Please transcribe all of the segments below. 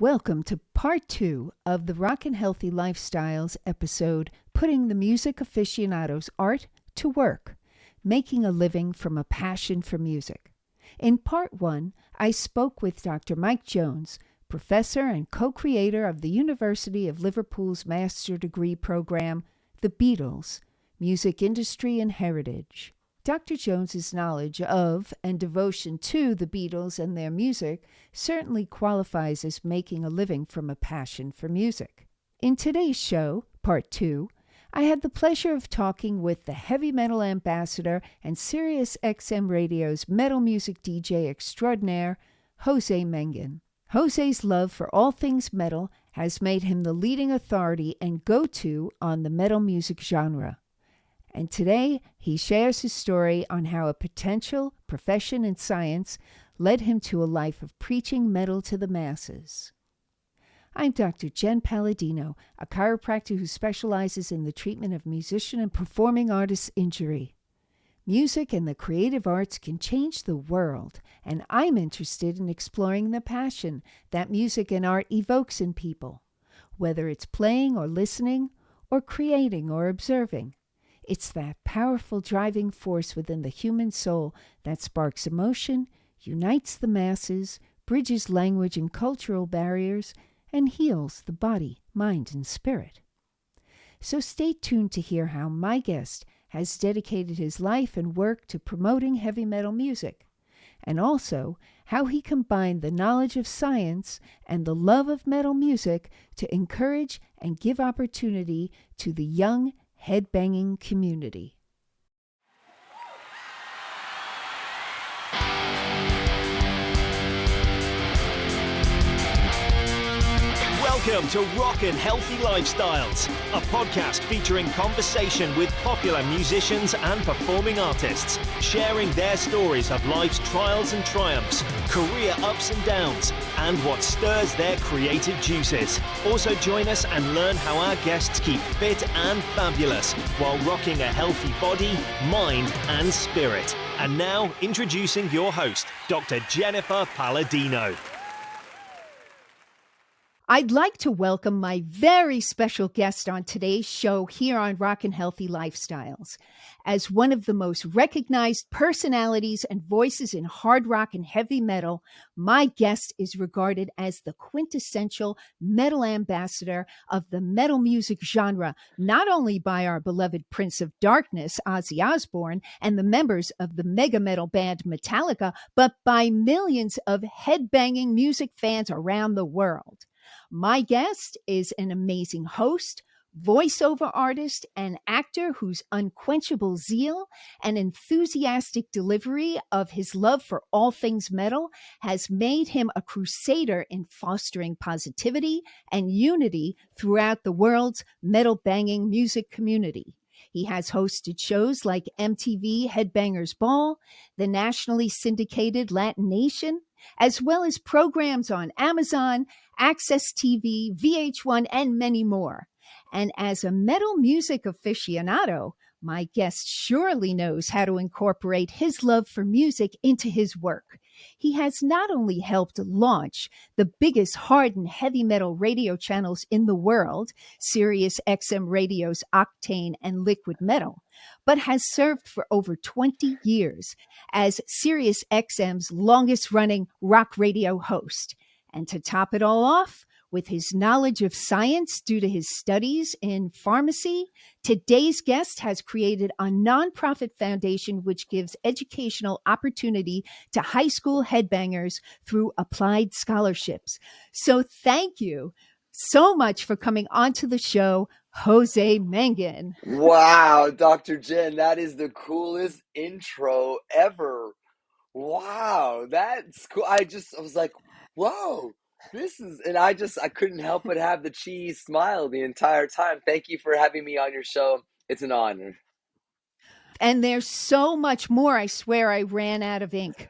Welcome to part 2 of the Rock and Healthy Lifestyles episode, Putting the Music Aficionado's Art to Work, Making a Living from a Passion for Music. In part 1, I spoke with Dr. Mike Jones, professor and co-creator of the University of Liverpool's Master Degree program, The Beatles, Music Industry and Heritage. Dr. Jones's knowledge of and devotion to the Beatles and their music certainly qualifies as making a living from a passion for music. In today's show, part 2, I had the pleasure of talking with the heavy metal ambassador and Sirius XM Radio's metal music DJ extraordinaire, Jose Mangin. Jose's love for all things metal has made him the leading authority and go-to on the metal music genre. And today, he shares his story on how a potential profession in science led him to a life of preaching metal to the masses. I'm Dr. Jen Palladino, a chiropractor who specializes in the treatment of musician and performing artists' injury. Music and the creative arts can change the world, and I'm interested in exploring the passion that music and art evokes in people, whether it's playing or listening, or creating or observing. It's that powerful driving force within the human soul that sparks emotion, unites the masses, bridges language and cultural barriers, and heals the body, mind, and spirit. So stay tuned to hear how my guest has dedicated his life and work to promoting heavy metal music, and also how he combined the knowledge of science and the love of metal music to encourage and give opportunity to the young headbanging community. Welcome to Rock and Healthy Lifestyles, a podcast featuring conversation with popular musicians and performing artists, sharing their stories of life's trials and triumphs, career ups and downs, and what stirs their creative juices. Also join us and learn how our guests keep fit and fabulous while rocking a healthy body, mind, and spirit. And now, introducing your host, Dr. Jennifer Palladino. I'd like to welcome my very special guest on today's show here on Rock and Healthy Lifestyles. As one of the most recognized personalities and voices in hard rock and heavy metal, my guest is regarded as the quintessential metal ambassador of the metal music genre, not only by our beloved Prince of Darkness, Ozzy Osbourne, and the members of the mega metal band Metallica, but by millions of headbanging music fans around the world. My guest is an amazing host, voiceover artist, and actor whose unquenchable zeal and enthusiastic delivery of his love for all things metal has made him a crusader in fostering positivity and unity throughout the world's metal-banging music community. He has hosted shows like MTV Headbangers Ball, the nationally syndicated Latin Nation, as well as programs on Amazon, Access TV, VH1, and many more. And as a metal music aficionado, my guest surely knows how to incorporate his love for music into his work. He has not only helped launch the biggest hard and heavy metal radio channels in the world, Sirius XM Radio's Octane and Liquid Metal, but has served for over 20 years as Sirius XM's longest-running rock radio host. And to top it all off, with his knowledge of science due to his studies in pharmacy, today's guest has created a nonprofit foundation which gives educational opportunity to high school headbangers through applied scholarships. So thank you so much for coming onto the show, Jose Mangin. Wow, Dr. Jen, that is the coolest intro ever. Wow, that's cool. I was like, whoa. I couldn't help but have the cheese smile the entire time. Thank you for having me on your show. It's an honor. And there's so much more. I swear I ran out of ink.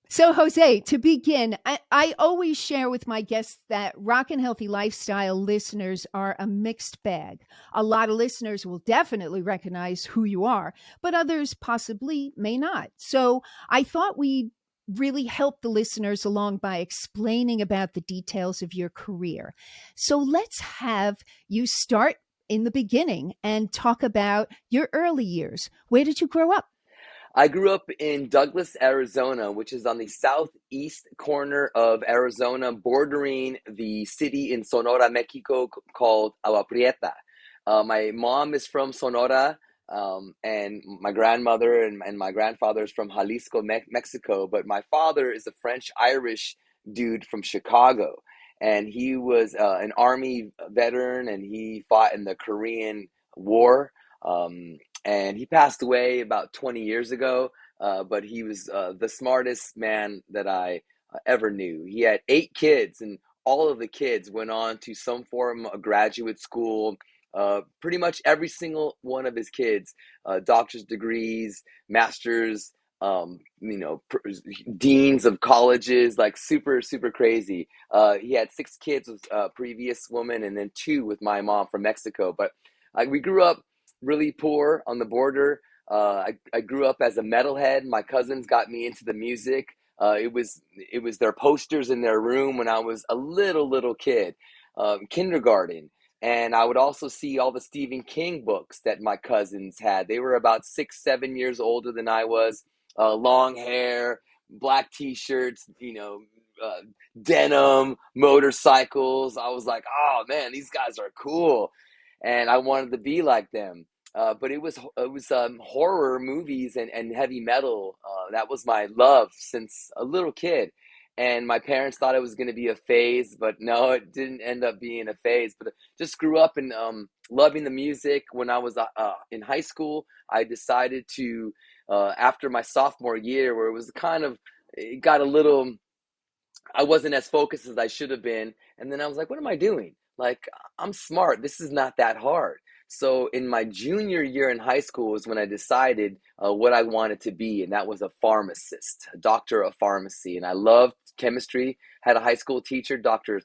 So, Jose, to begin, I always share with my guests that Rock and Healthy Lifestyle listeners are a mixed bag. A lot of listeners will definitely recognize who you are, but others possibly may not. So I thought we'd really help the listeners along by explaining about the details of your career. So let's have you start in the beginning and talk about your early years. Where did you grow up? I grew up in Douglas, Arizona, which is on the southeast corner of Arizona, bordering the city in Sonora, Mexico, called Agua Prieta. My mom is from Sonora, and my grandmother and my grandfather is from Jalisco, Mexico. But my father is a French-Irish dude from Chicago, and he was an Army veteran, and he fought in the Korean War. And he passed away about 20 years ago, but he was the smartest man that I ever knew. He had 8 kids, and all of the kids went on to some form of graduate school. Pretty much every single one of his kids, doctor's degrees, masters, deans of colleges, like super, super crazy. He had 6 kids with a previous woman, and then 2 with my mom from Mexico. But we grew up really poor on the border. I grew up as a metalhead. My cousins got me into the music. It was their posters in their room when I was a little kid, kindergarten. And I would also see all the Stephen King books that my cousins had. They were about 6, 7 years older than I was. Long hair, black T-shirts, denim, motorcycles. I was like, oh man, these guys are cool, and I wanted to be like them. But it was horror movies and heavy metal. That was my love since a little kid. And my parents thought it was going to be a phase, but no, it didn't end up being a phase. But just grew up and loving the music. When I was in high school, I decided to, after my sophomore year, where it got a little, I wasn't as focused as I should have been. And then I was like, what am I doing? Like, I'm smart. This is not that hard. So in my junior year in high school was when I decided what I wanted to be, and that was a pharmacist, a doctor of pharmacy. And I loved chemistry. Had a high school teacher, Mr.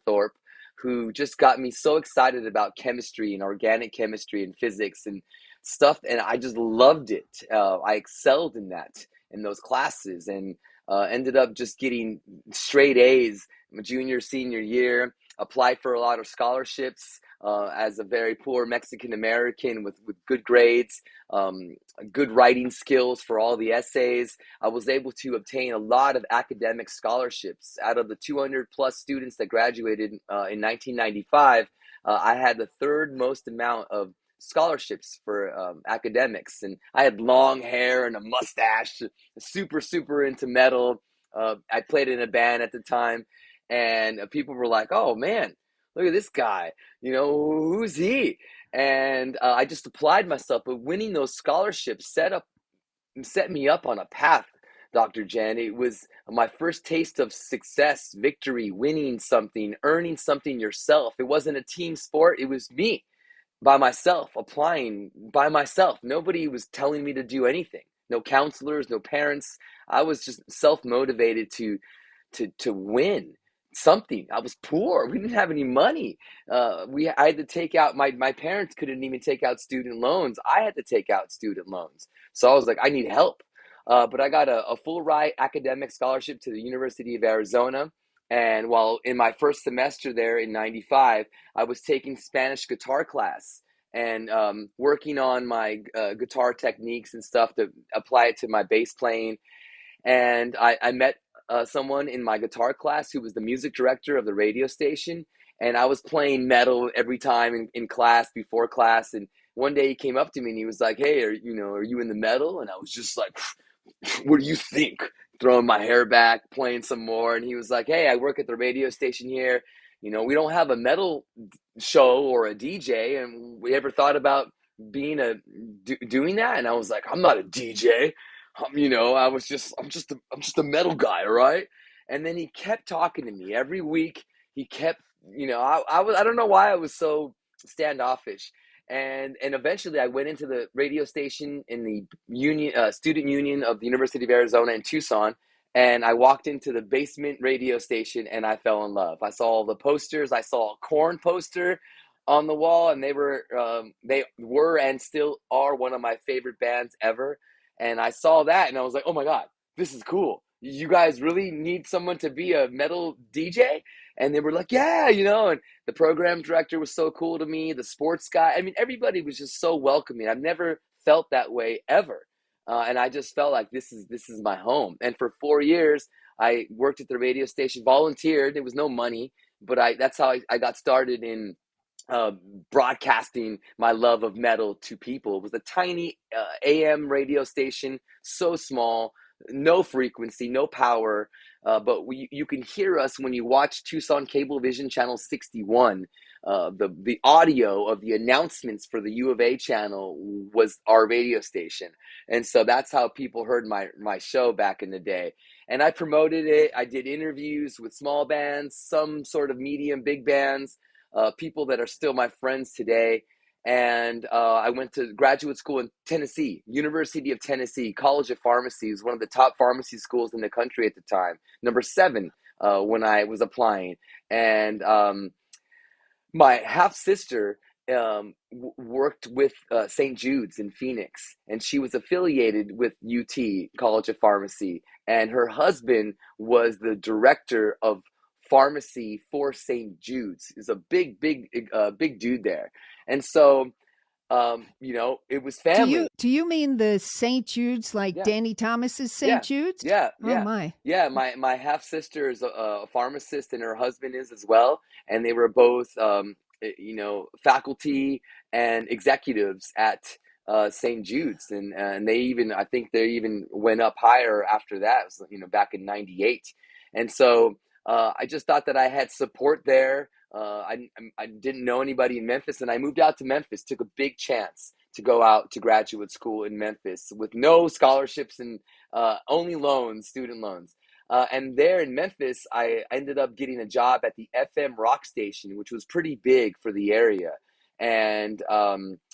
Thorpe, who just got me so excited about chemistry and organic chemistry and physics and stuff, and I just loved it. I excelled in those classes, and ended up just getting straight A's my junior, senior year. Applied for a lot of scholarships as a very poor Mexican American with good grades, good writing skills for all the essays. I was able to obtain a lot of academic scholarships. Out of the 200 plus students that graduated in 1995, I had the third most amount of scholarships for academics, and I had long hair and a mustache, super, super into metal. I played in a band at the time, and people were like, oh man, look at this guy, who's he? And I just applied myself, but winning those scholarships set me up on a path, Dr. Jen. It was my first taste of success, victory, winning something, earning something yourself. It wasn't a team sport, it was me by myself, applying by myself. Nobody was telling me to do anything. No counselors, no parents. I was just self-motivated to win something. I was poor. We didn't have any money. I had to take out my parents couldn't even take out student loans. I had to take out student loans. So I was like, I need help. But I got a full ride academic scholarship to the University of Arizona. And while in my first semester there in 95, I was taking Spanish guitar class and working on my guitar techniques and stuff to apply it to my bass playing. And I met someone in my guitar class who was the music director of the radio station. And I was playing metal every time in class, before class. And one day he came up to me and he was like, hey, are you in the metal? And I was just like, what do you think? Throwing my hair back, playing some more. And he was like, hey, I work at the radio station here. We don't have a metal show or a DJ. And we ever thought about doing that? And I was like, I'm not a DJ. I'm just a metal guy, right? And then he kept talking to me every week. He kept, I don't know why I was so standoffish. And eventually I went into the radio station in the student union of the University of Arizona in Tucson. And I walked into the basement radio station and I fell in love. I saw all the posters. I saw a Korn poster on the wall, and they were and still are one of my favorite bands ever. And I saw that and I was like, oh my God, this is cool. You guys really need someone to be a metal DJ? And they were like, yeah, and the program director was so cool to me, the sports guy. I mean, everybody was just so welcoming. I've never felt that way ever. And I just felt like this is my home. And for 4 years, I worked at the radio station, volunteered. There was no money, but that's how I got started in uh, broadcasting my love of metal to people. It was a tiny AM radio station, so small, no frequency, no power, but you can hear us when you watch Tucson Cablevision Channel 61. The audio of the announcements for the U of A channel was our radio station, and so that's how people heard my show back in the day. And I promoted it. I did interviews with small bands, some sort of medium, big bands, people that are still my friends today. And I went to graduate school in Tennessee, University of Tennessee, College of Pharmacy. It was one of the top pharmacy schools in the country at the time, number 7 when I was applying. And my half sister worked with St. Jude's in Phoenix, and she was affiliated with UT, College of Pharmacy. And her husband was the director of pharmacy for St. Jude's. Is a big dude there. And so, it was family. Do you mean the St. Jude's, like Yeah. Danny Thomas's St. Yeah, Jude's? yeah, Oh yeah, my. yeah. My half sister is a pharmacist, and her husband is as well, and they were both faculty and executives at St. Jude's, and I think they even went up higher after that. It was, back in '98, and so I just thought that I had support there. I didn't know anybody in Memphis, and I moved out to Memphis. Took a big chance to go out to graduate school in Memphis with no scholarships and only loans, student loans. And there in Memphis, I ended up getting a job at the FM rock station, which was pretty big for the area, and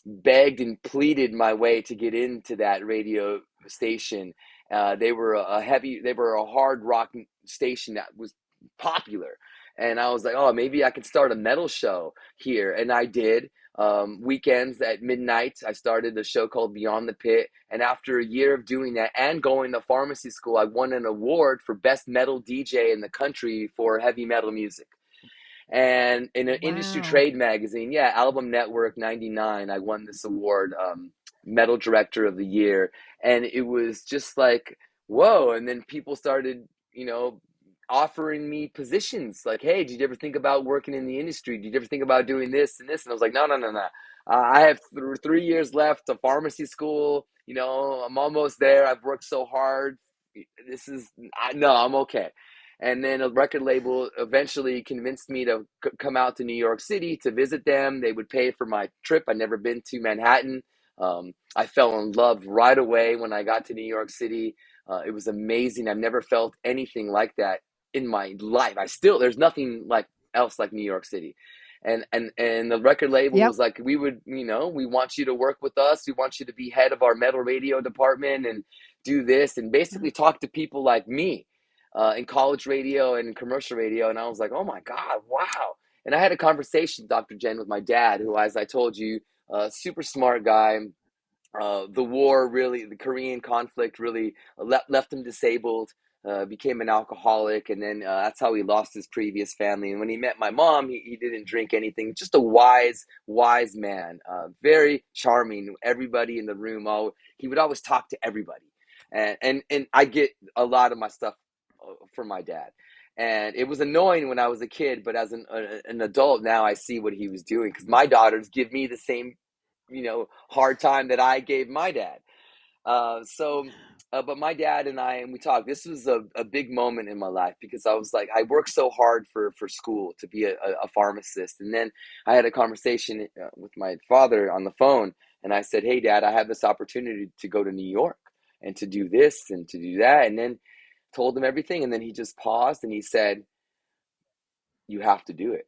begged and pleaded my way to get into that radio station. They were a hard rock station that was popular. And I was like, oh, maybe I could start a metal show here. And I did. Weekends at midnight, I started a show called Beyond the Pit. And after a year of doing that and going to pharmacy school, I won an award for best metal DJ in the country for heavy metal music. And in an industry Wow. trade magazine, yeah, Album Network 99, I won this award, Metal Director of the Year. And it was just like, whoa. And then people started, offering me positions like, hey, did you ever think about working in the industry? Did you ever think about doing this and this? And I was like, no, no, no, no. I have 3 years left of pharmacy school. I'm almost there. I've worked so hard. No, I'm okay. And then a record label eventually convinced me to come out to New York City to visit them. They would pay for my trip. I'd never been to Manhattan. I fell in love right away when I got to New York City. It was amazing. I've never felt anything like that in my life. There's nothing else like New York City. And the record label Yep. was like, we want you to work with us. We want you to be head of our metal radio department and do this and basically talk to people like me in college radio and in commercial radio. And I was like, oh my God, wow. And I had a conversation, Dr. Jen, with my dad, who, as I told you, super smart guy. The Korean conflict really left him disabled, became an alcoholic, and then that's how he lost his previous family. And when he met my mom, he didn't drink anything, just a wise man, very charming. Everybody in the room, he would always talk to everybody. And I get a lot of my stuff from my dad. And it was annoying when I was a kid, but as an adult now, I see what he was doing, because my daughters give me the same hard time that I gave my dad. But my dad and we talked. This was a big moment in my life, because I was like, I worked so hard for school to be a pharmacist. And then I had a conversation with my father on the phone, and I said, hey, Dad, I have this opportunity to go to New York and to do this and to do that. And then told him everything. And then he just paused and he said, you have to do it.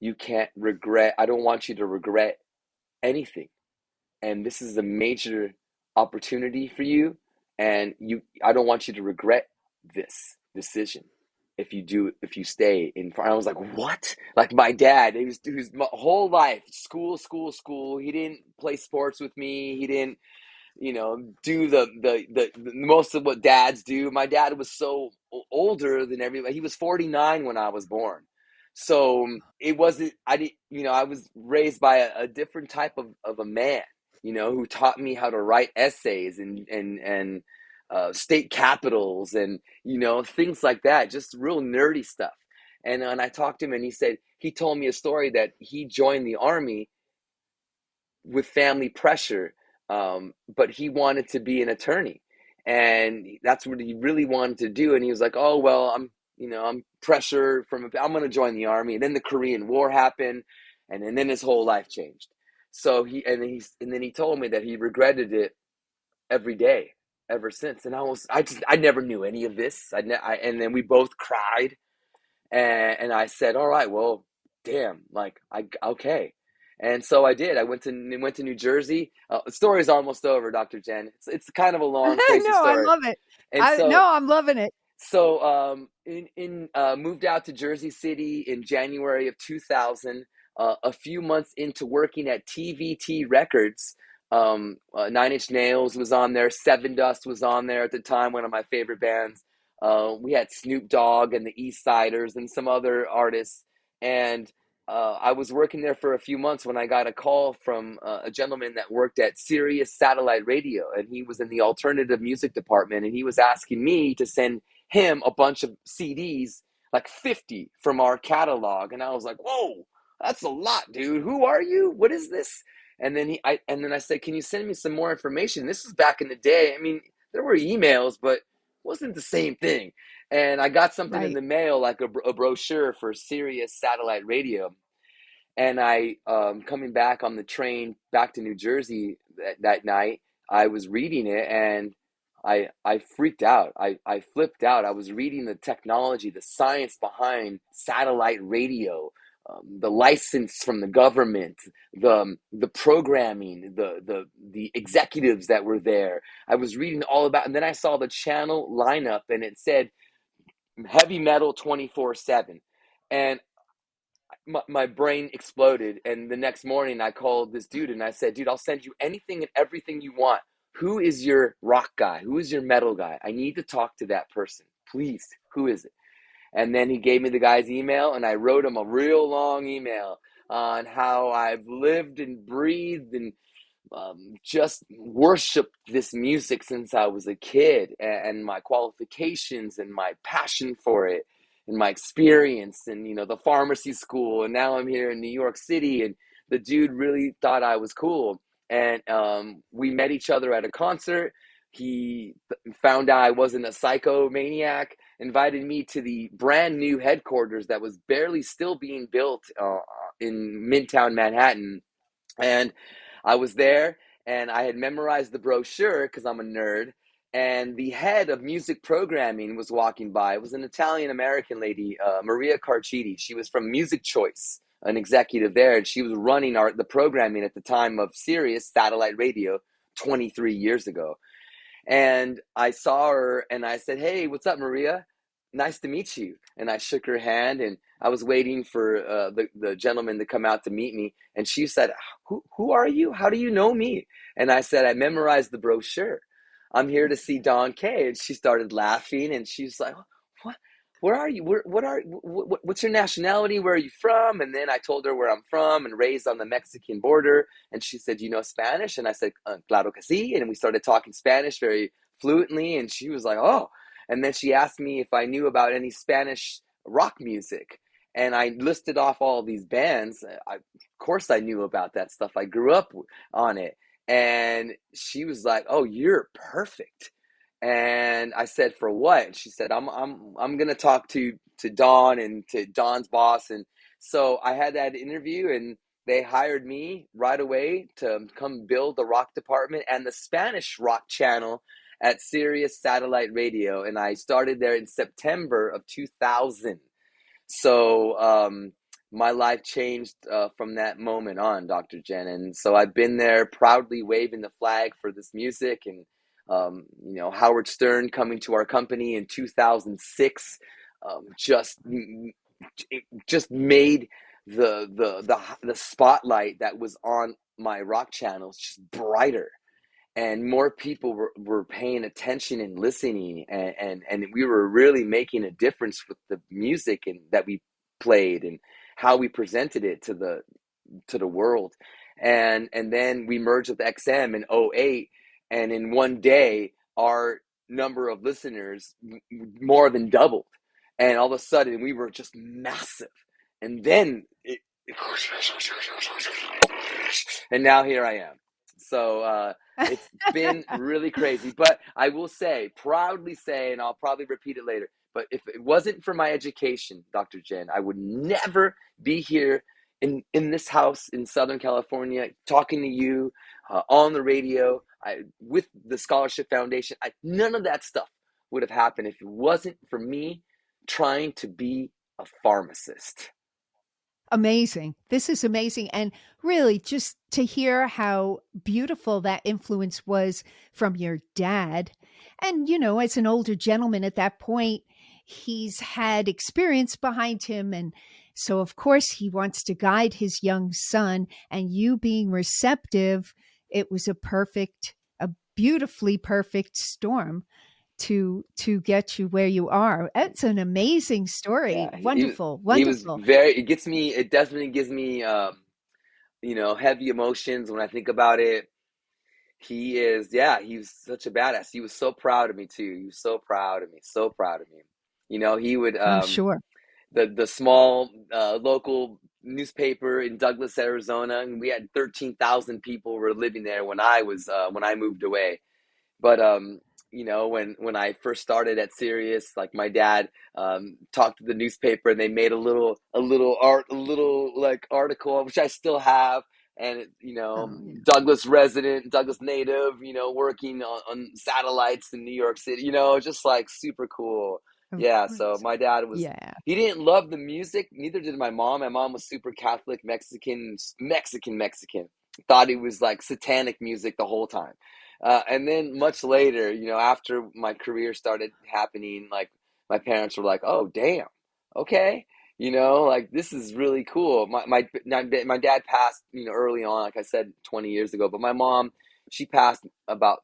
You can't regret. I don't want you to regret anything. And this is a major opportunity for you, and I don't want you to regret this decision if you stay in. I was like, what? Like, my dad, he was my whole life school. He didn't play sports with me. He didn't do the most of what dads do. My dad was so older than everybody. He was 49 when I was born. So it wasn't, I didn't, I was raised by a different type of a man, who taught me how to write essays and state capitals and, things like that, just real nerdy stuff. And I talked to him and he told me a story that he joined the army with family pressure, but he wanted to be an attorney, and that's what he really wanted to do. And he was like, "Oh well, I'm pressure I'm going to join the army." And then the Korean War happened, and then his whole life changed. So then he told me that he regretted it every day ever since. And I never knew any of this. And then we both cried, and I said, "All right, well, damn, like okay." And so I did. I went to New Jersey. The story's almost over, Dr. Jen. It's kind of a long, crazy No, I story. love it. And I'm loving it. So moved out to Jersey City in January of 2000. A few months into working at TVT Records, Nine Inch Nails was on there. Seven Dust was on there at the time, one of my favorite bands. We had Snoop Dogg and the East Siders and some other artists. And I was working there for a few months when I got a call from a gentleman that worked at Sirius Satellite Radio, and he was in the alternative music department, and he was asking me to send him a bunch of CDs, like 50 from our catalog. And I was like, "Whoa, that's a lot, dude. Who are you? What is this?" And then I said, "Can you send me some more information?" This was back in the day. I mean, there were emails, but it wasn't the same thing. And I got something in Right. the mail, like a brochure for Sirius Satellite Radio. And coming back on the train back to New Jersey that night, I was reading it, and I freaked out. I flipped out. I was reading the technology, the science behind satellite radio, the license from the government, the programming, the executives that were there. I was reading all about, and then I saw the channel lineup, and it said heavy metal 24/7, and my brain exploded. And the next morning I called this dude and I said, "Dude, I'll send you anything and everything you want. Who is your rock guy? Who is your metal guy? I need to talk to that person, please. Who is it?" And then he gave me the guy's email, and I wrote him a real long email on how I've lived and breathed and just worshiped this music since I was a kid, and my qualifications and my passion for it and my experience, and the pharmacy school, and now I'm here in New York City. And the dude really thought I was cool, and we met each other at a concert. He found out I wasn't a psychomaniac, invited me to the brand new headquarters that was barely still being built in Midtown Manhattan. And I was there, and I had memorized the brochure because I'm a nerd. And the head of music programming was walking by. It was an Italian American lady, Maria Carchidi. She was from Music Choice, an executive there, and she was running the programming at the time of Sirius Satellite Radio 23 years ago. And I saw her, and I said, "Hey, what's up, Maria? Nice to meet you." And I shook her hand, and I was waiting for the gentleman to come out to meet me. And she said, who are you? How do you know me?" And I said, "I memorized the brochure. I'm here to see Don Kay." And she started laughing, and she's like, "What? Where are you? What's your nationality? Where are you from?" And then I told her where I'm from and raised on the Mexican border. And she said, "You know Spanish?" And I said, "Claro que sí." And we started talking Spanish very fluently. And she was like, "Oh." And then she asked me if I knew about any Spanish rock music. And I listed off all these bands. Of course I knew about that stuff. I grew up on it. And she was like, "Oh, you're perfect." And I said, "For what?" And she said, I'm gonna talk to Don and to Don's boss." And so I had that interview, and they hired me right away to come build the rock department and the Spanish rock channel at Sirius Satellite Radio. And I started there in September of 2000. So my life changed from that moment on, Dr. Jen. And so I've been there proudly waving the flag for this music. And Howard Stern coming to our company in 2006 just made the spotlight that was on my rock channels just brighter. and more people were paying attention and listening, and we were really making a difference with the music and that we played and how we presented it to the world. And then we merged with XM in '08, and in one day our number of listeners more than doubled, and all of a sudden we were just massive. And then and now here I am. So it's been really crazy. But I will say, proudly say, and I'll probably repeat it later, but if it wasn't for my education, Dr. Jen, I would never be here in this house in Southern California talking to you on the radio, with the Scholarship Foundation. None of that stuff would have happened if it wasn't for me trying to be a pharmacist. Amazing. This is amazing. And really, just to hear how beautiful that influence was from your dad. And, as an older gentleman at that point, he's had experience behind him. And so, of course, he wants to guide his young son. And you being receptive, it was a beautifully perfect storm to get you where you are. It's an amazing story. Yeah, Wonderful, he was wonderful. very. It definitely gives me heavy emotions when I think about it. He was such a badass. He was so proud of me too. He was so proud of me, so proud of me. He would I'm sure. the small local newspaper in Douglas, Arizona, and we had 13,000 people were living there when I moved away. But when I first started at Sirius, like my dad talked to the newspaper, and they made a little like article, which I still have. And Oh, yeah. Douglas resident, Douglas native, working on satellites in New York City, just like super cool. Of Yeah, so course. my dad was, Yeah. he didn't love the music, neither did my mom. My mom was super Catholic, Mexican. Thought it was like satanic music the whole time. And then much later, after my career started happening, like my parents were like, "Oh, damn, okay, like this is really cool." My dad passed, early on, like I said, 20 years ago. But my mom, she passed about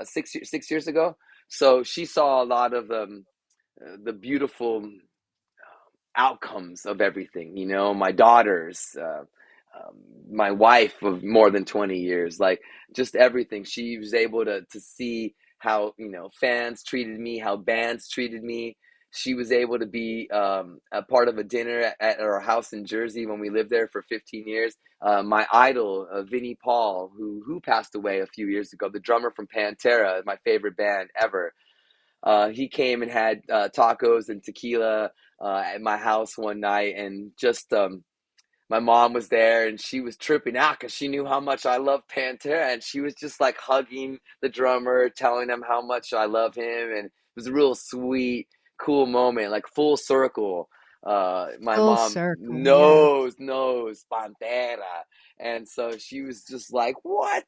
6 years ago. So she saw a lot of the beautiful outcomes of everything. My daughters, my wife of more than 20 years, like just everything. She was able to see how, fans treated me, how bands treated me. She was able to be a part of a dinner at our house in Jersey when we lived there for 15 years. My idol, Vinnie Paul, who passed away a few years ago, the drummer from Pantera, my favorite band ever. He came and had tacos and tequila at my house one night, and just my mom was there, and she was tripping out because she knew how much I love Pantera, and she was just like hugging the drummer, telling him how much I love him, and it was a real sweet, cool moment, like full circle. My Full mom circle. Yeah. knows Pantera, and so she was just like, "What?"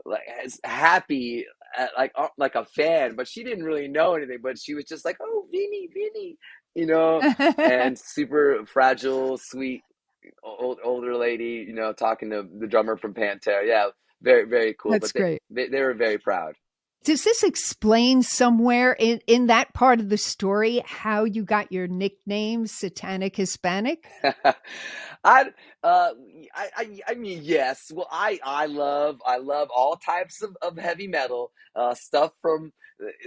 Like as happy, like a fan, but she didn't really know anything. But she was just like, "Oh, Vinny," you know, and super fragile, sweet older lady, talking to the drummer from Pantera. Yeah, very, very cool. That's But great. they were very proud. Does this explain somewhere in that part of the story how you got your nickname, Satanic Hispanic? I, uh, I mean, yes. Well, I love all types of heavy metal, stuff from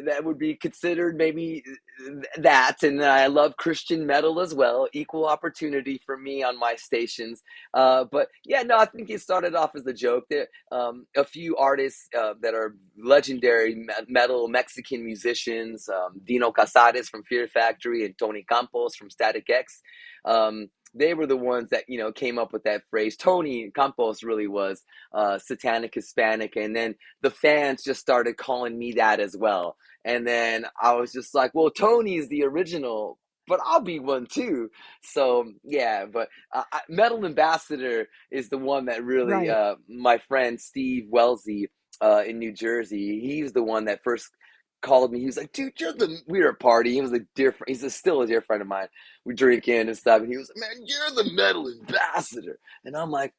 that would be considered maybe that, and I love Christian metal as well. Equal opportunity for me on my stations. But yeah, no, I think it started off as a joke. There, a few artists that are legendary metal Mexican musicians, Dino Casares from Fear Factory and Tony Campos from Static X. They were the ones that came up with that phrase. Tony Campos really was satanic Hispanic, and then the fans just started calling me that as well. And then I was just like, well, Tony's the original, but I'll be one too. So yeah, but Metal Ambassador is the one that really, Right. my friend Steve Wellesley in New Jersey, he's the one that first called me. He was like, "Dude, we were at a party." He was like, still a dear friend of mine. We drinking and stuff, and he was like, "Man, you're the Metal Ambassador." And I'm like,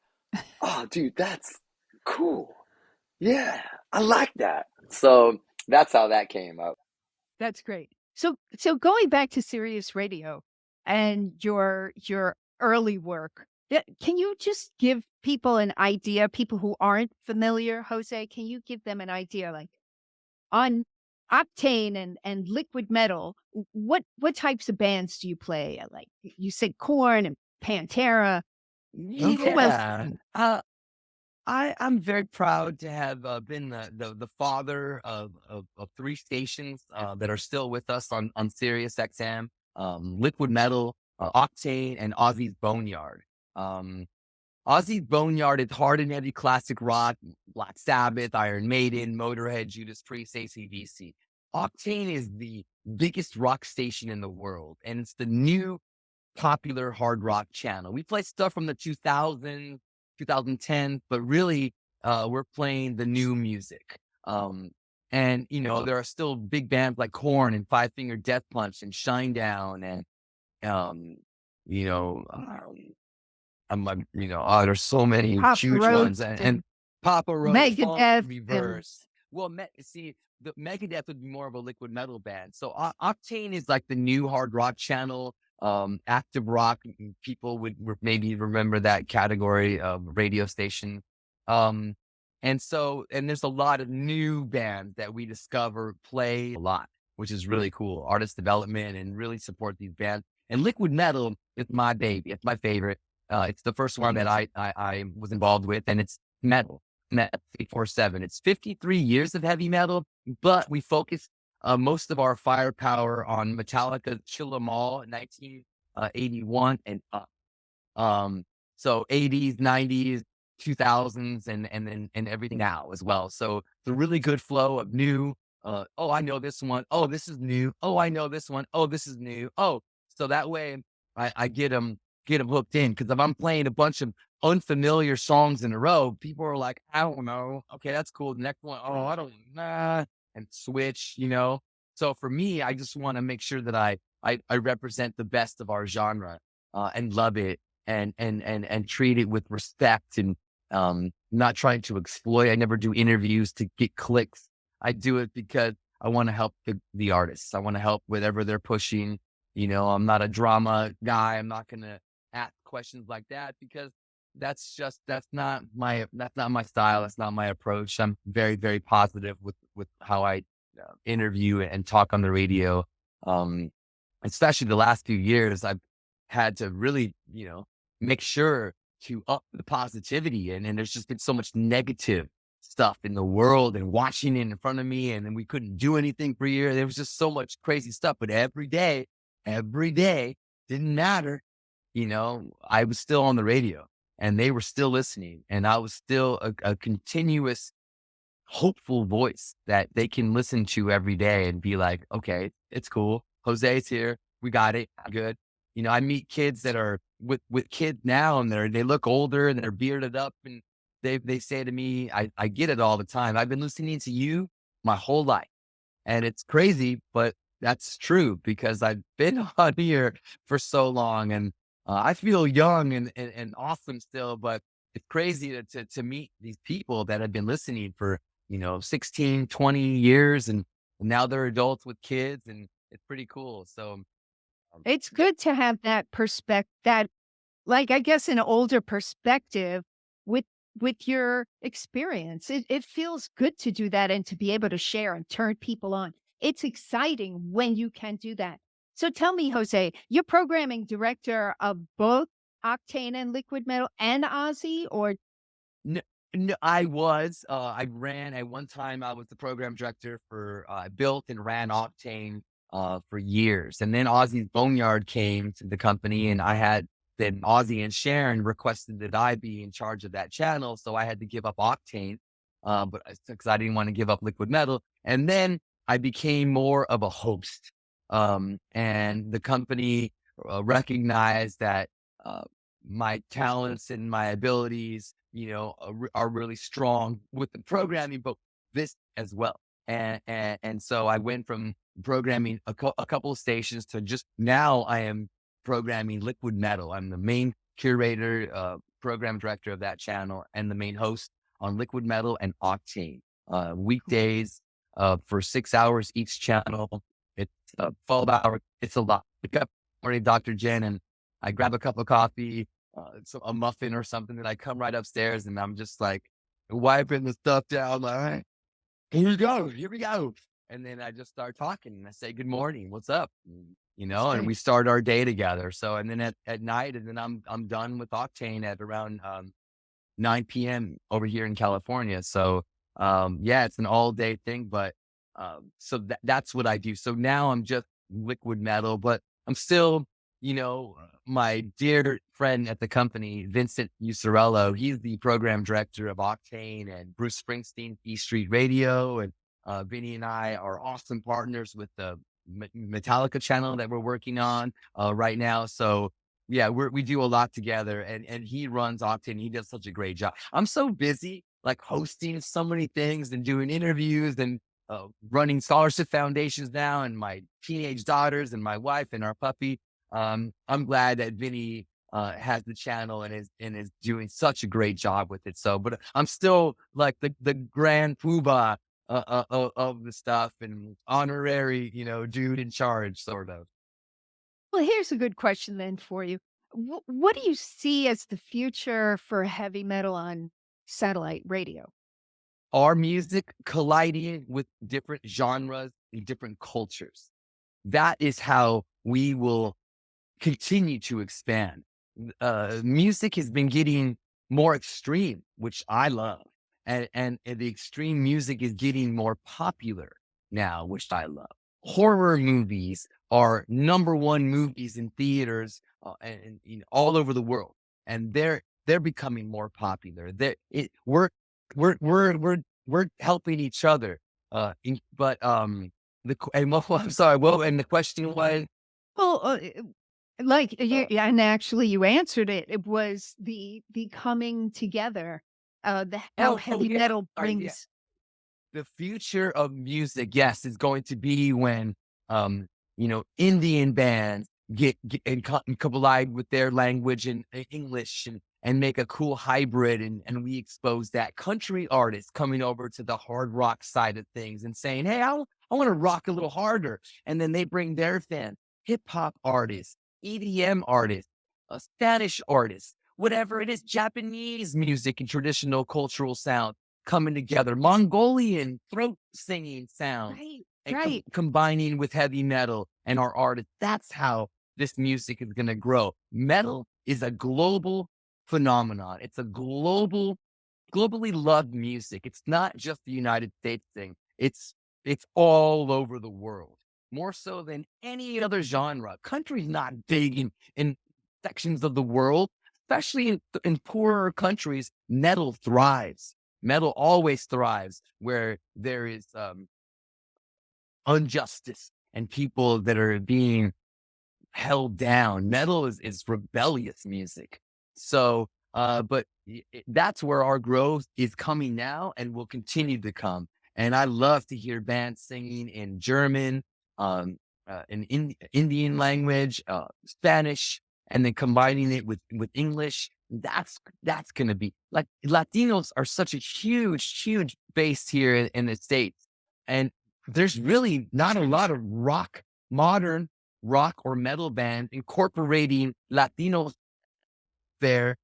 "Oh, dude, that's cool." Yeah, I like that. So that's how that came up. That's great. So going back to Sirius Radio and your early work, can you just give people an idea, people who aren't familiar, Jose, can you give them an idea like on Octane and Liquid Metal, what types of bands do you play? Like you said Korn and Pantera. Who else? Yeah. I'm very proud to have been the father of three stations that are still with us on Sirius XM, Liquid Metal, Octane, and Ozzy's Boneyard. Um, Ozzy's Boneyard is hard and heavy classic rock, Black Sabbath, Iron Maiden, Motorhead, Judas Priest, AC/DC. Octane is the biggest rock station in the world, and it's the new popular hard rock channel. We play stuff from the 2000s, 2010s, but really, we're playing the new music. And there are still big bands like Korn and Five Finger Death Punch and Shinedown and um, you know, there's so many Papa huge Roach ones and and Papa Roach, Funk Megadeth and Reverse. Well, see, the Megadeth would be more of a liquid metal band. So Octane is like the new hard rock channel. Active rock people would maybe remember that category of radio station. Um, and there's a lot of new bands that we discover play a lot, which is really cool. Artist development and really support these bands. And liquid metal is my baby. It's my favorite. It's the first one that I was involved with, and it's metal, 24/7. It's 53 years of heavy metal, but we focus most of our firepower on Metallica's Chill 'Em All, 1981 and up. So 80s, 90s, 2000s, and everything now as well. So it's a really good flow of new. Oh, I know this one. Oh, this is new. Oh, I know this one. Oh, this is new. Oh, so that way I get them hooked in. Because if I'm playing a bunch of unfamiliar songs in a row, people are like, I don't know. Okay, that's cool. The next one, oh, I don't nah, and switch. So for me, I just want to make sure that I represent the best of our genre and love it and treat it with respect and not trying to exploit. I never do interviews to get clicks. I do it because I want to help the artists. I want to help whatever they're pushing. I'm not a drama guy. I'm not going to ask questions like that because that's not my style. That's not my approach. I'm very, very positive with how I interview and talk on the radio. Especially the last few years, I've had to really, make sure to up the positivity. And there's just been so much negative stuff in the world and watching it in front of me. And then we couldn't do anything for a year. There was just so much crazy stuff. But every day, didn't matter. I was still on the radio and they were still listening. And I was still a continuous hopeful voice that they can listen to every day and be like, okay, it's cool. Jose's here. We got it. Good. I meet kids that are with kids now and they look older and they're bearded up and they say to me, I get it all the time. I've been listening to you my whole life. And it's crazy, but that's true because I've been on here for so long and I feel young and awesome still, but it's crazy to meet these people that have been listening for 16, 20 years and now they're adults with kids and it's pretty cool. So it's good to have that perspective, that like I guess an older perspective with your experience. It feels good to do that and to be able to share and turn people on. It's exciting when you can do that. So tell me, Jose, you're programming director of both Octane and Liquid Metal and Ozzy, or no, no, I ran at one time. I was the program director for, I built and ran Octane, for years. And then Ozzy's Boneyard came to the company and then Ozzy and Sharon requested that I be in charge of that channel. So I had to give up Octane, because I didn't want to give up Liquid Metal. And then I became more of a host. And the company recognized that, my talents and my abilities, are really strong with the programming, but this as well. And so I went from programming a couple of stations to just now I am programming Liquid Metal. I'm the main curator, program director of that channel and the main host. on Liquid Metal and Octane. Weekdays for 6 hours each channel. It's 12 hours. It's a lot. Wake up morning, Dr. Jen, and I grab a cup of coffee, a muffin or something, and I come right upstairs and I'm just like wiping the stuff down. Like, all right, here we go. And then I just start talking and I say, good morning, what's up? And we start our day together. So, and then at night, and then I'm done with Octane at around 9 p.m. over here in California. So, it's an all day thing, but, so that's what I do. So now I'm just Liquid Metal, but I'm still, my dear friend at the company, Vincent Usarello, he's the program director of Octane and Bruce Springsteen, E Street Radio. And, Vinny and I are awesome partners with the Metallica channel that we're working on, right now. So, yeah, we do a lot together, and he runs Octane. He does such a great job. I'm so busy, like hosting so many things and doing interviews and running scholarship foundations now, and my teenage daughters and my wife and our puppy. I'm glad that Vinny has the channel and is doing such a great job with it. So, but I'm still like the grand poobah of the stuff and honorary, dude in charge, sort of. Well, here's a good question then for you. What do you see as the future for heavy metal on satellite radio? Our music colliding with different genres and different cultures. That is how we will continue to expand. Music has been getting more extreme, which I love. And the extreme music is getting more popular now, which I love. Horror movies are number one movies in theaters all over the world, and they're becoming more popular. We're helping each other. I'm sorry. Well, and the question was, Well, yeah, and actually you answered it. It was the coming together, how heavy yeah, metal sorry, yeah. brings. The future of music, yes, is going to be when, Indian bands get and collide with their language and English and make a cool hybrid. And we expose that. Country artists coming over to the hard rock side of things and saying, hey, I want to rock a little harder. And then they bring their fan. Hip hop artists, EDM artists, Spanish artists, whatever it is, Japanese music and traditional cultural sound coming together, Mongolian throat singing sound, Right, and right. combining with heavy metal and our artists. That's how this music is going to grow. Metal is a global phenomenon. It's a globally loved music. It's not just the United States thing. It's all over the world, more so than any other genre. Country's not big in sections of the world, especially in poorer countries. Metal thrives. Metal always thrives where there is injustice and people that are being held down. Metal is rebellious music. So, but that's where our growth is coming now and will continue to come. And I love to hear bands singing in German, in Indian language, Spanish, and then combining it with English. That's going to be like Latinos are such a huge base here in the States. And there's really not a lot of modern rock or metal band incorporating Latinos there,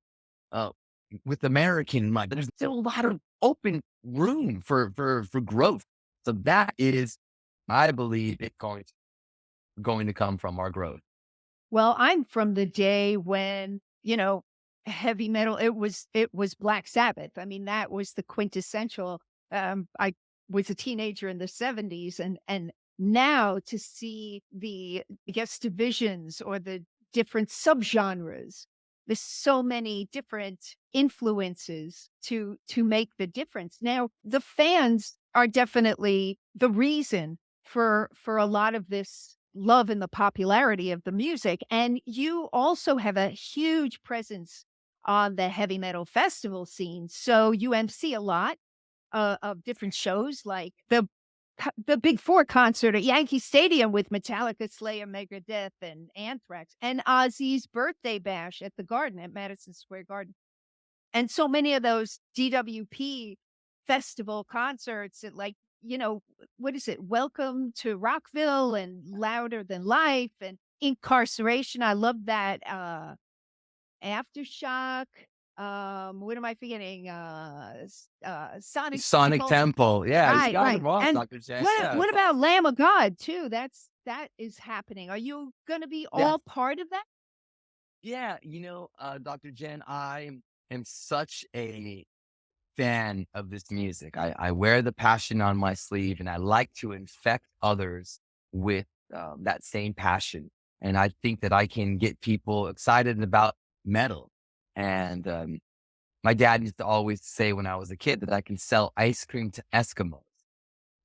with American mind. There's still a lot of open room for growth. So that is, I believe, it going to come from our growth. Well, I'm from the day when, heavy metal, it was Black Sabbath. I mean, that was the quintessential. I was a teenager in the 70s, and now to see the, I guess, divisions or the different subgenres, there's so many different influences to make the difference. Now, the fans are definitely the reason for a lot of this love and the popularity of the music. And you also have a huge presence on the heavy metal festival scene. So you MC a lot of different shows, like the Big Four concert at Yankee Stadium with Metallica, Slayer, Megadeth, and Anthrax, and Ozzy's birthday bash at the Garden, at Madison Square Garden. And so many of those DWP festival concerts at like, what is it? Welcome to Rockville and Louder Than Life and Incarceration. I love that. Aftershock. What am I forgetting? Sonic Sonic Temple. Temple. Yeah, you Right, got right. it wrong, And Dr. Jen. what Yeah. what about Lamb of God too? That is happening. Are you gonna be Yeah. all part of that? Yeah. Dr. Jen, am such a fan of this music. I wear the passion on my sleeve and I like to infect others with that same passion. And I think that I can get people excited about metal. And my dad used to always say when I was a kid that I can sell ice cream to Eskimos.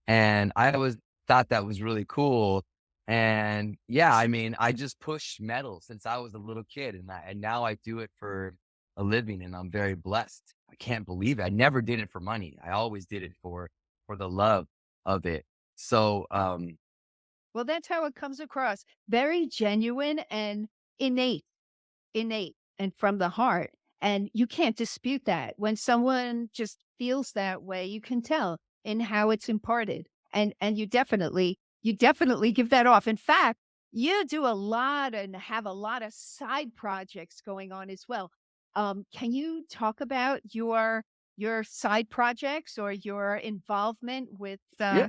And I always thought that was really cool. And yeah, I mean, I just pushed metal since I was a little kid, and now I do it for a living, and I'm very blessed. I can't believe it. I never did it for money. I always did it for the love of it. So, Well, that's how it comes across. Very genuine and innate. Innate and from the heart. And you can't dispute that. When someone just feels that way, you can tell in how it's imparted. And you definitely give that off. In fact, you do a lot and have a lot of side projects going on as well. Can you talk about your side projects or your involvement with yeah.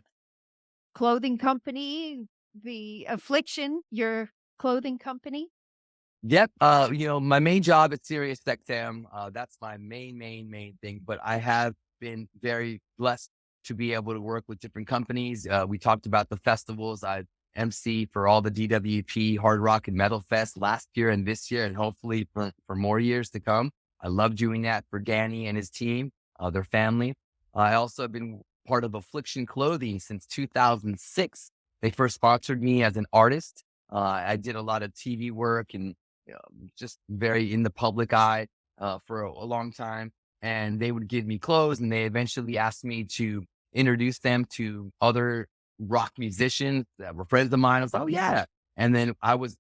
clothing company, the Affliction, your clothing company? Yep. My main job at Sirius XM, that's my main thing. But I have been very blessed to be able to work with different companies. We talked about the festivals. I MC for all the DWP Hard Rock and Metal Fest last year and this year, and hopefully for more years to come. I love doing that for Danny and his team, their family. I also have been part of Affliction Clothing since 2006. They first sponsored me as an artist. I did a lot of TV work and just very in the public eye for a long time. And they would give me clothes, and they eventually asked me to introduce them to other rock musicians that were friends of mine. I was like, oh, yeah. And then I was,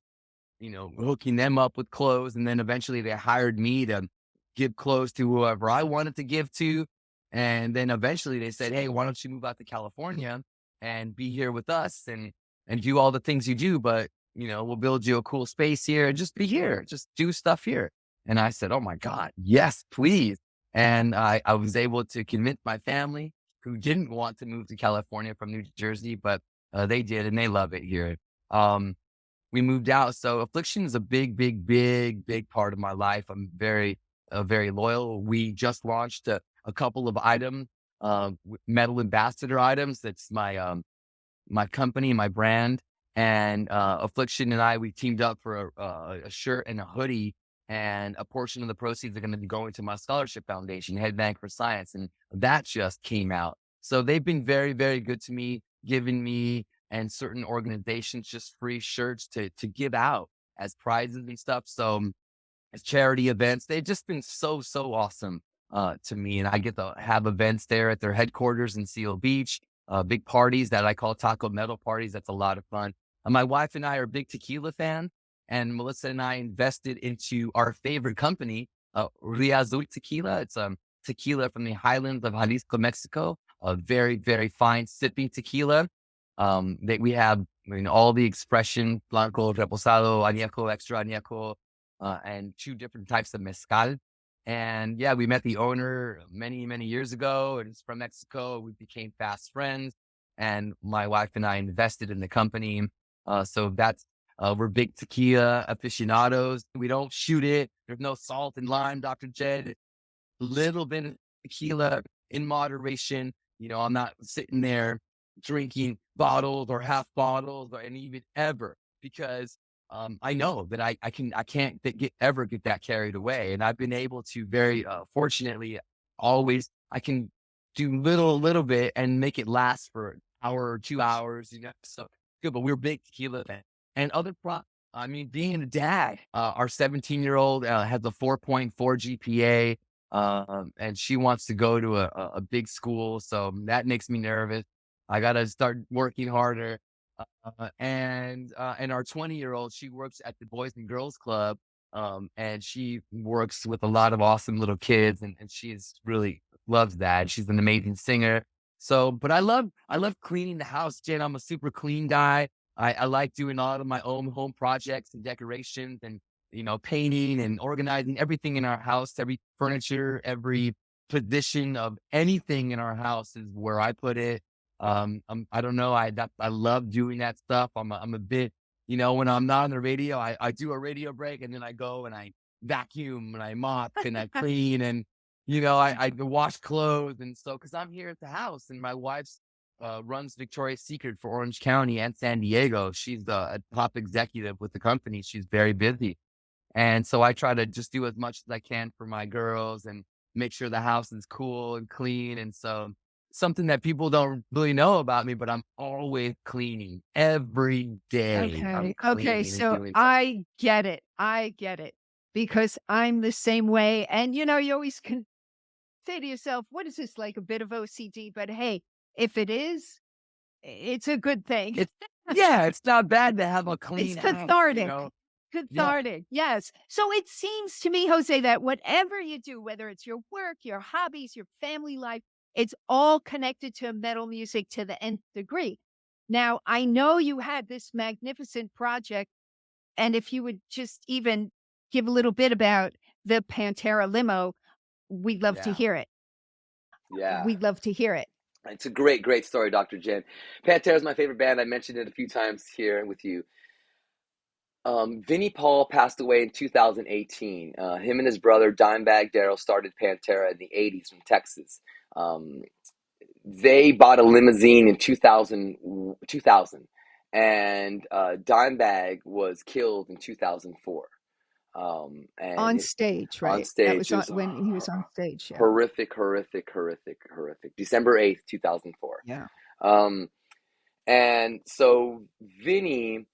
hooking them up with clothes. And then eventually they hired me to give clothes to whoever I wanted to give to. And then eventually they said, hey, why don't you move out to California and be here with us and do all the things you do? But we'll build you a cool space here and just be here, just do stuff here. And I said, oh my God, yes, please. And I was able to convince my family who didn't want to move to California from New Jersey, but they did, and they love it here. We moved out. So Affliction is a big part of my life. I'm very loyal. We just launched a couple of items, metal ambassador items. That's my company, my brand, and Affliction and we teamed up for a shirt and a hoodie, and a portion of the proceeds are going to be going to my scholarship foundation, Head Bank for Science, and that just came out. So they've been very good to me, giving me and certain organizations just free shirts to give out as prizes and stuff. So as charity events, they've just been so awesome to me, and I get to have events there at their headquarters in Seal Beach. Big parties that I call taco metal parties. That's a lot of fun. My wife and I are big tequila fan, and Melissa and I invested into our favorite company, Ria Azul Tequila. It's tequila from the highlands of Jalisco, Mexico. A very fine sipping tequila. That we have all the expression blanco, reposado, añejo, extra añejo, and 2 different types of mezcal. And yeah, we met the owner many years ago, and it's from Mexico. We became fast friends, and my wife and I invested in the company. So that's we're big tequila aficionados. We don't shoot it. There's no salt and lime, Dr. Jed. Little bit of tequila in moderation. I'm not sitting there drinking bottles or half bottles and even ever, because I know that I can't ever get that carried away. And I've been able to very fortunately always, I can do little bit and make it last for an hour or 2 hours, so good. But we're big tequila fan. And I mean, being a dad, our 17-year-old has a 4.4 GPA. And she wants to go to a big school. So that makes me nervous. I got to start working harder. And our 20-year-old, she works at the Boys and Girls Club. And she works with a lot of awesome little kids, and she's really loves that. She's an amazing singer. So, but I love cleaning the house, Jen. I'm a super clean guy. I like doing a lot of my own home projects and decorations and, painting and organizing everything in our house, every furniture, every position of anything in our house is where I put it. I don't know. I love doing that stuff. I'm a bit, when I'm not on the radio, I do a radio break and then I go and I vacuum and I mop and I clean and, I wash clothes. And so, cause I'm here at the house and my wife's, runs Victoria's Secret for Orange County and San Diego. She's a top executive with the company. She's very busy. And so I try to just do as much as I can for my girls and make sure the house is cool and clean. And so something that people don't really know about me, but I'm always cleaning every day. I'm Okay. cleaning and So doing something. I get it. I get it because I'm the same way. And, you always can say to yourself, what is this, like a bit of OCD? But hey, if it is, it's a good thing. It's not bad to have a It's clean house, cathartic. Yeah. Cathartic. Yes. So it seems to me, Jose, that whatever you do, whether it's your work, your hobbies, your family life, it's all connected to metal music to the nth degree. Now, I know you had this magnificent project, and if you would just even give a little bit about the Pantera limo, we'd love to Yeah. hear it. Yeah. We'd love to hear it. It's a great, great story, Dr. Jen. Pantera is my favorite band. I mentioned it a few times here with you. Vinnie Paul passed away in 2018. Him and his brother Dimebag Darrell started Pantera in the 80s from Texas. Um, they bought a limousine in 2000, and Dimebag was killed in 2004. On And stage, on right? That stage, was it on was when he was on stage. Yeah. horrific, horrific, horrific, horrific. December 8th, 2004. Yeah. Um, and so Vinny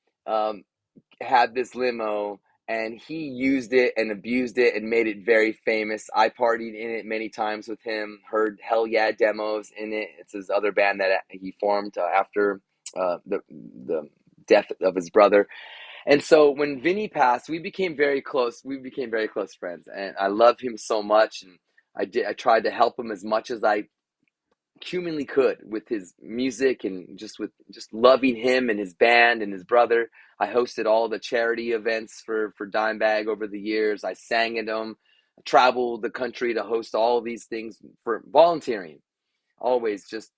had this limo and he used it and abused it and made it very famous. I partied in it many times with him, heard Hell Yeah demos in it. It's his other band that he formed after the death of his brother. And so when Vinny passed, we became very close. We became very close friends, and I love him so much. And I tried to help him as much as I humanly could with his music and just loving him and his band and his brother. I hosted all the charity events for Dimebag over the years. I sang at them, traveled the country to host all of these things for volunteering, always just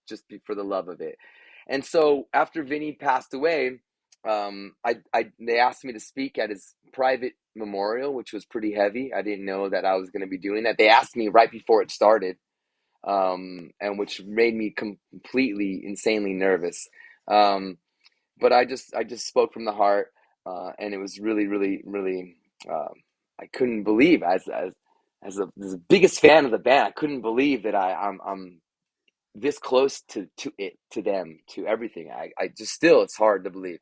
for the love of it. And so after Vinny passed away, they asked me to speak at his private memorial, which was pretty heavy. I didn't know that I was going to be doing that. They asked me right before it started, and which made me completely insanely nervous. But I just spoke from the heart, and it was really, really, really. I couldn't believe as the biggest fan of the band, I couldn't believe that I'm this close to them, to everything. I just still, it's hard to believe.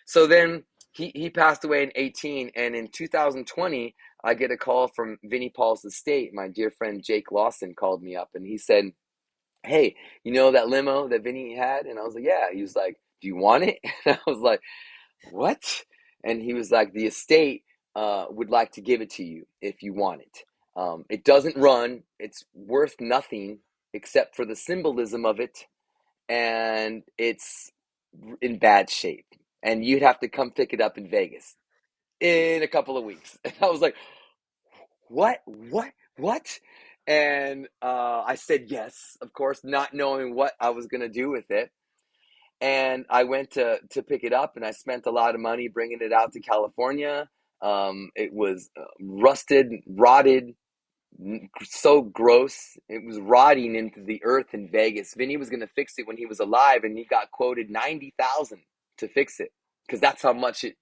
So then he passed away in 18, and in 2020 I get a call from Vinnie Paul's estate. My dear friend Jake Lawson called me up and he said, hey, you know that limo that Vinny had? And I was like, yeah. He was like, do you want it? And I was like, what? And he was like, the estate would like to give it to you if you want it. It doesn't run. It's worth nothing except for the symbolism of it, and it's in bad shape. And you'd have to come pick it up in Vegas in a couple of weeks. And I was like, what? And I said yes, of course, not knowing what I was going to do with it. And I went to pick it up, and I spent a lot of money bringing it out to California. It was rusted, rotted, so gross. It was rotting into the earth in Vegas. Vinny was going to fix it when he was alive, and he got quoted $90,000 to fix it because that's how much it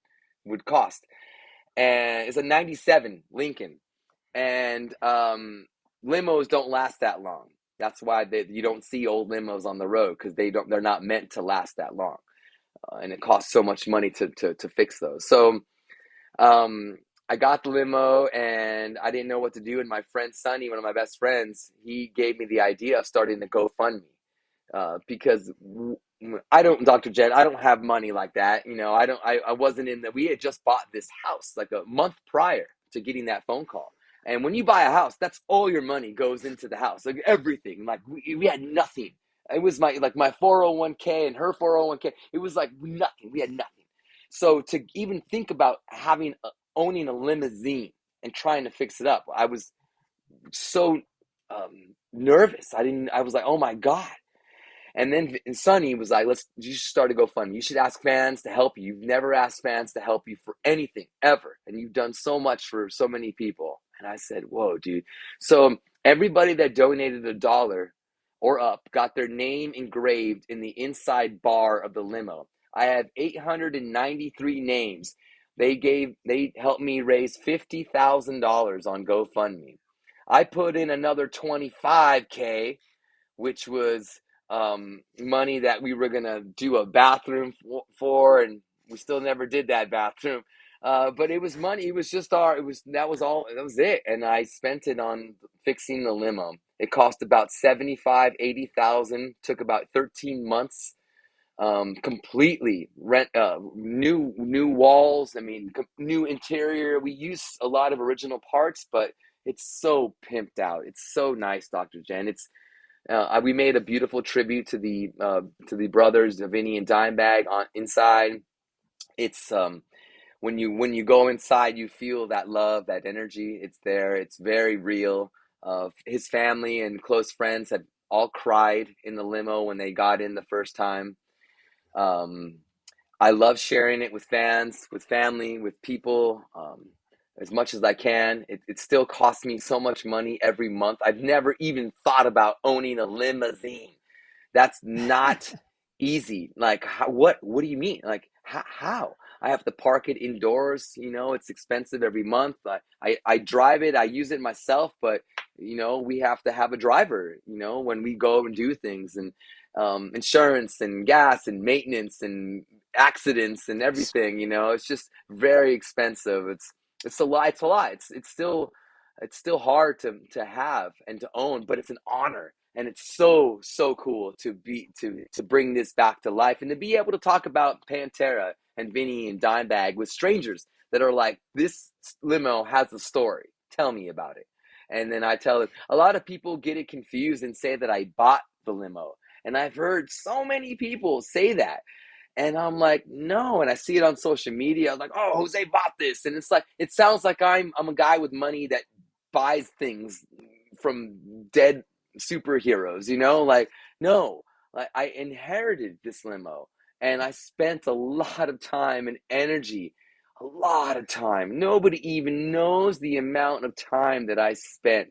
would cost. And it's a '97 Lincoln, and limos don't last that long. That's why you don't see old limos on the road, because they're not meant to last that long, and it costs so much money to fix those. So I got the limo and I didn't know what to do. And my friend Sonny, one of my best friends, he gave me the idea of starting the GoFundMe, because Dr. Jed, I don't have money like that. I wasn't in that. We had just bought this house like a month prior. to getting that phone call. And when you buy a house, that's all your money goes into the house, like everything. Like we had nothing. It was my 401k and her 401k. It was like nothing. We had nothing. So to even think about owning a limousine and trying to fix it up, I was so nervous. I was like, oh my God. And then Sonny was like, you should start a GoFundMe. You should ask fans to help you. You've never asked fans to help you for anything ever. And you've done so much for so many people. And I said, whoa, dude. So everybody that donated $1 or up got their name engraved in the inside bar of the limo. I have 893 names. They helped me raise $50,000 on GoFundMe. I put in another 25K, which was money that we were gonna do a bathroom for, and we still never did that bathroom. But it was money. It was just that was it. And I spent it on fixing the limo. It cost about 80,000. Took about 13 months. Completely new walls. I mean, new interior. We use a lot of original parts, but it's so pimped out. It's so nice, Dr. Jen. We made a beautiful tribute to the brothers, Vinny and Dimebag, on inside. It's when you go inside, you feel that love, that energy. It's there. It's very real. His family and close friends had all cried in the limo when they got in the first time. I love sharing it with fans, with family, with people, as much as I can. It still costs me so much money every month. I've never even thought about owning a limousine. That's not easy. Like, what do you mean? Like, how? I have to park it indoors. It's expensive every month. I drive it. I use it myself, but we have to have a driver, when we go and do things, and insurance and gas and maintenance and accidents and everything. It's just very expensive. It's a lot. It's a lot. It's still hard to have and to own, but it's an honor. And it's so cool to bring this back to life, and to be able to talk about Pantera and Vinny and Dimebag with strangers that are like, this limo has a story. Tell me about it. And then I tell them. A lot of people get it confused and say that I bought the limo. And I've heard so many people say that. And I'm like, no. And I see it on social media. I'm like, oh, Jose bought this. And it's like, it sounds like I'm a guy with money that buys things from dead superheroes, like, no. Like, I inherited this limo, and I spent a lot of time and energy, a lot of time. Nobody even knows the amount of time that I spent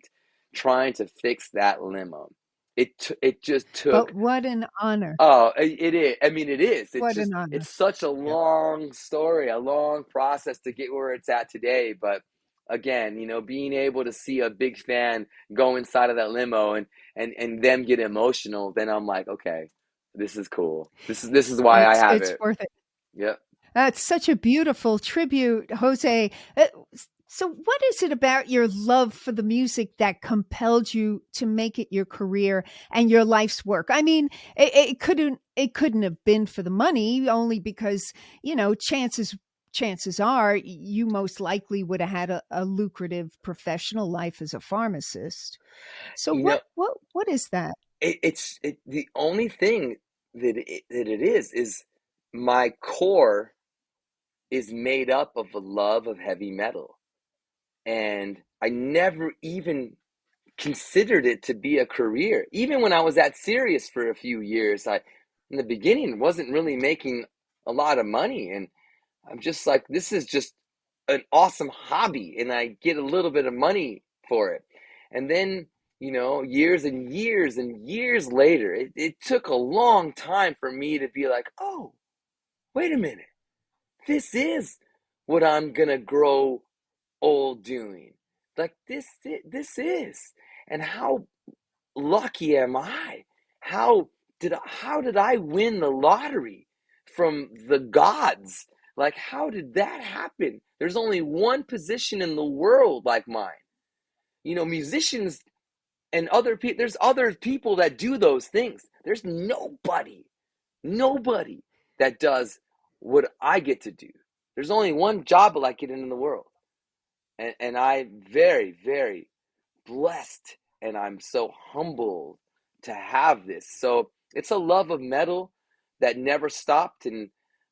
trying to fix that limo. It just took. But what an honor. Oh, it is. I mean, it is. What an honor. It's such a Yeah. long story, a long process to get where it's at today. But again, being able to see a big fan go inside of that limo and them get emotional, then I'm like, okay, this is cool. This is why I have It's it. worth it. Yep. That's such a beautiful tribute, Jose. So what is it about your love for the music that compelled you to make it your career and your life's work? I mean, it couldn't have been for the money, only because, chances are you most likely would have had a lucrative professional life as a pharmacist. So what is that? It's the only thing that it is my core is made up of a love of heavy metal. And I never even considered it to be a career. Even when I was at Sirius for a few years, in the beginning, wasn't really making a lot of money. And I'm just like, this is just an awesome hobby, and I get a little bit of money for it. And then, years and years and years later, it took a long time for me to be like, oh, wait a minute. This is what I'm going to grow old doing. Like, this is. And how lucky am I? How did I win the lottery from the gods? Like, how did that happen? There's only one position in the world like mine. Musicians and other people, there's other people that do those things. There's nobody that does what I get to do. There's only one job like it in the world. And I'm very, very blessed, and I'm so humbled to have this. So it's a love of metal that never stopped, and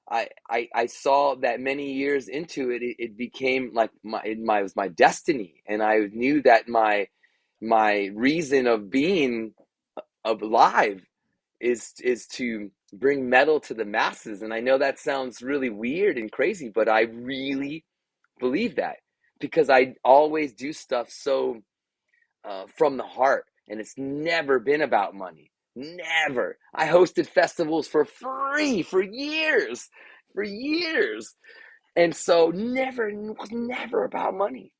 I saw that many years into it, it became like it was my destiny, and I knew that my reason of being alive is to bring metal to the masses. And I know that sounds really weird and crazy, but I really believe that, because I always do stuff so from the heart, and it's never been about money. Never. I hosted festivals for free for years, and so never, it was never about money.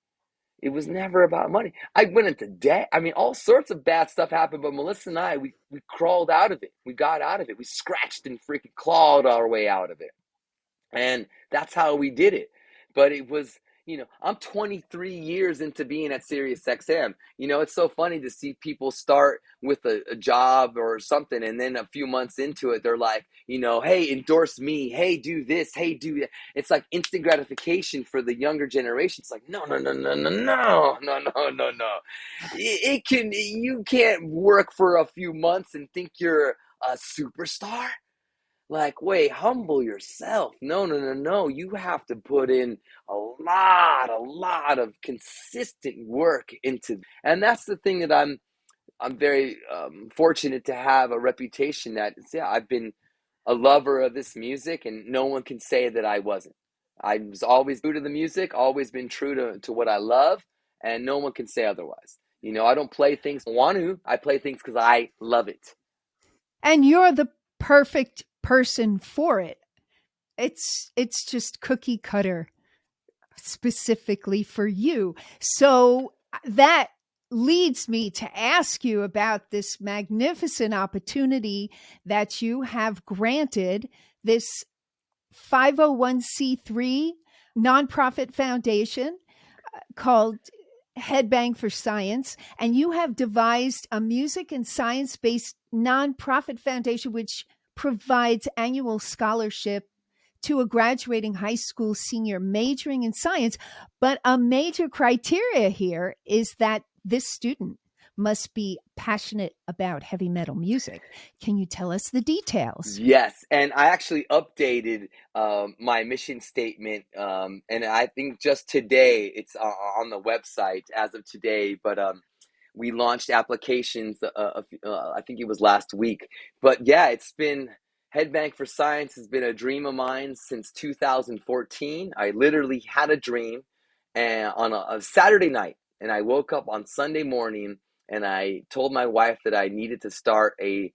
It was never about money. I went into debt. I mean, all sorts of bad stuff happened, but Melissa and I, we crawled out of it. We got out of it. We scratched and freaking clawed our way out of it. And that's how we did it. But it was, I'm 23 years into being at SiriusXM. It's so funny to see people start with a job or something, and then a few months into it, they're like, hey, endorse me. Hey, do this. Hey, do that. It's like instant gratification for the younger generation. It's like, no, no, no, no, no, no, no, no, no, no. You can't work for a few months and think you're a superstar. Like, wait, humble yourself. No, no, no, no. You have to put in a lot of consistent work into, and that's the thing that I'm very fortunate to have a reputation that, yeah, I've been a lover of this music, and no one can say that I wasn't. I was always true to the music, always been true to what I love, and no one can say otherwise. I don't play things I want to. I play things because I love it. And you're the perfect person for it. It's just cookie cutter specifically for you. So that leads me to ask you about this magnificent opportunity that you have granted, this 501c3 nonprofit foundation called Headbang for Science, and you have devised a music and science-based nonprofit foundation which provides annual scholarship to a graduating high school senior majoring in science. But a major criteria here is that this student must be passionate about heavy metal music. Can you tell us the details? Yes, and I actually updated my mission statement, and I think just today it's on the website as of today. But we launched applications. I think it was last week. But yeah, it's been Headbang for Science has been a dream of mine since 2014. I literally had a dream, and on a Saturday night, and I woke up on Sunday morning, and I told my wife that I needed to start a